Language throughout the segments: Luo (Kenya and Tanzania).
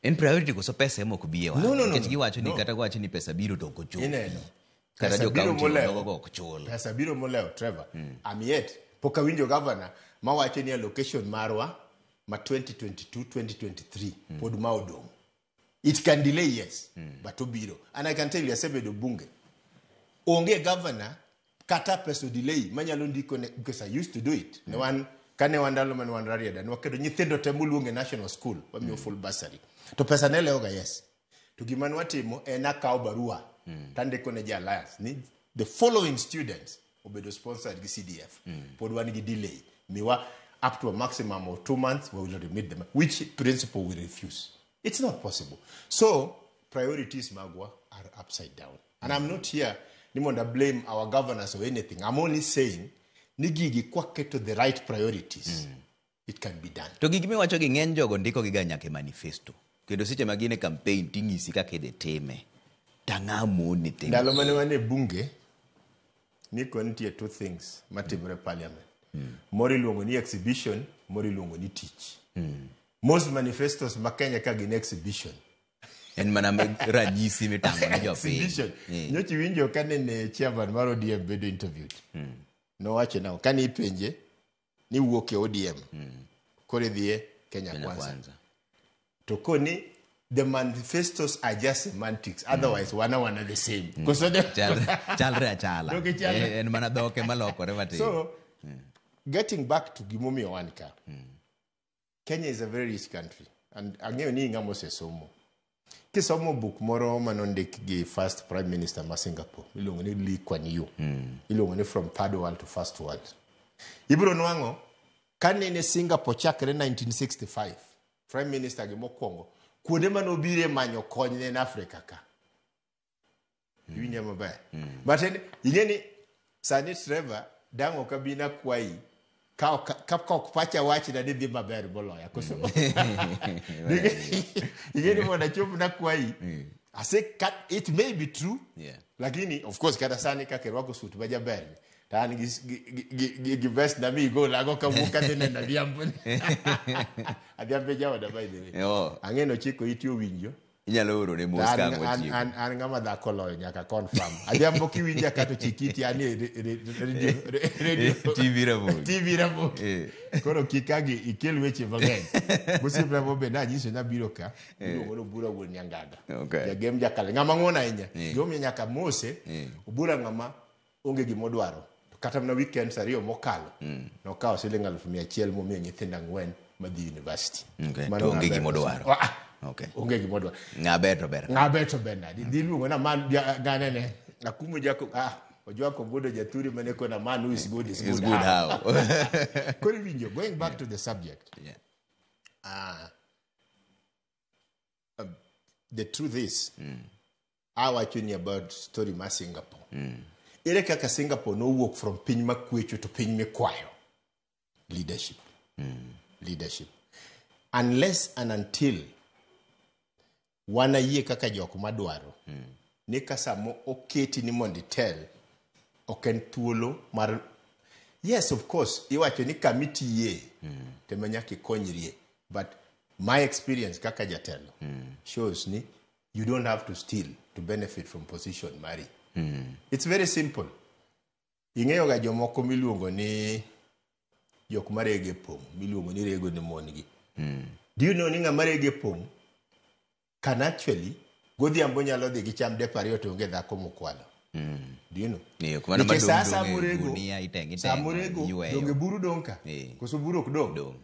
En priority ko so pesa emo ko biye wa. No. Giwacho ni kata wacho ni pesa biro to ko chul. Ineno. Kata jo county logo ko chul. Pesa biro moleo, Trevor. I'm yet poka winjo governor ma wacho ni allocation marwa ma 2022-2023 pod ma odong. It can delay, yes, but obiro. And I can tell you, asebedo bunge. Onge governor kata peso delay manyalo ndiko ne, because I used to do it. No one kane wandalo man wanraria dan wakedo nyithindo temu luonge national school wamiyo full bursary. To pesa ne leoga, yes. To gima watimo en akawo barua tandiko ne ja alliance ni the following students obedo sponsored gi CDF. Pod wan gi delay. Miwa up to a maximum of 2 months we will remit them. Which principle we refuse? It's not possible. So priorities magwa are upside down. And I'm not here to blame our governors or anything. I'm only saying nigigi kwake to the right priorities. It can be done. To gigi miwacho gi ng'eny jogo ndiko gi nyaka manifesto. Kendo seche magine campaign tingisi kaka de teme. Tangamo ni teme. Ndalo mane wane bunge niko nitie two things matimre parliament. Mori luongo ni exhibition, mori luongo ni teach. Most manifestos ma Kenya ka gin exhibition. En mana ranyisi mitango ne jopiny. Exhibition. Nyochi winjo kane ne chairman mar ODM bedo interviewed. No wacho na kane ipenje ni wuok e ODM. Kore dhie Kenya Kwanza. To koni the manifestos are just semantics. Otherwise, one are the same. En mana dhoke malokore matin. So, getting back to Gimomi Owanka, Kenya is a very rich country. And ang'eyo ni ng'amo sesomo. Kisomo book moro manondik gi first prime minister ma Singapore. Ilongo ni Lee Kuan Yew. Ilongo ni from third world to first world. Ibro nwango, kane ne Singapore chakre 1965, prime minister gi mokwongo, kuonde manobire manyo kony ne Africa ka. Iwinja maber. But ingeni sani Trevor dango kabina kwai ka pacha wachi na dhi maber boloya koso. Ingeni mwana chopu na kwai. I say it may be true. Yeah. Lakini of course kada sani ka kerwako suit baja ber. Tan gi vest na mi go lago ka muka dene na diambo. Adiambe jawa da by the way. Angeno chiko itio winjo. Inyalo oro ne moska ng'ochi. An ngama da koloyo nyaka confirm. Adiambo kiwinja kato chikiti ani radio TV Ramogi. Koro kikagi ikel weche mang'eny. Busibra bobe na nyiso na biro ka. Biro bura wuon nyangaga. Okay. Ya game jakale ngama ng'ona inya. Yomi nyaka mose ubura ngama onge gimodwaro. Kata na weekend ariyo mokalo. No kawo siling 100,000 momiyo nyithindo 4 madhi university. Okay. To onge gimodwaro. Okay. Onge gimodwa. Ngabeto ber. Di luongo na man ganene. Akumo jako ojwako bodo jaturi maneko na man who is good is good how. Kori winjo, going back to the subject. Yeah. The truth is, I was talking about story ma Singapore. Ere kaka Singapore no work from piny makwecho to piny mikwayo. Leadership. Leadership. Unless and until wana yie kaka jok madwaro ni kasamo oketi ni mondi tell oken thuolo mar yes of course iwacho ni committee ye te manyaki konyrie but my experience kaka jatelo shows ni you don't have to steal to benefit from position mari. It's very simple. Ing'eyo ga jomoko miluongo ni jok marege pong miluongo ni rego ni mongi. Do you know ni ng'ama rege pong can actually go dhiambo nyalo dhi gi cham de pariyo to onge dhako mokwalo. Do you know? Yeah, kumana madongo samurego donge buru donka. Koso buru ok dong.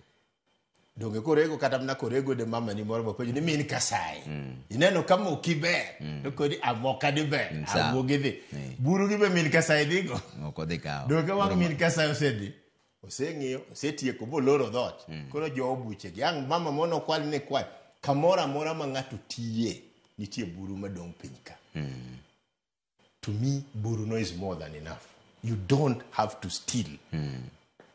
Donge korego kata mna korego de mama ni moro mapenjo ni min kasai. Ineno kama okiber. Dokodi amoka di ber. Amoge dhi. Buru gibe min kasai dhigo. Oko dhi kao. Donge wang min kasai osedi. Oseng'iyo, osetieko boloro dhot. Koro jo obuche gi. Ang mama mono kwal ne kwal. Kamora mora ma ng'ato tiye nitie buru madong piny ka. To me, buru no is more than enough. You don't have to steal.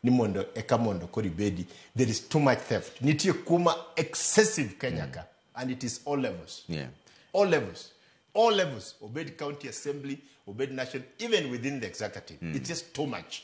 Ni mondo eka mondo kori bedi. There is too much theft. Nitie kuma excessive Kenya ka. And it is all levels. Yeah. All levels. All levels. Obed county assembly, obed national, even within the executive. It's just too much.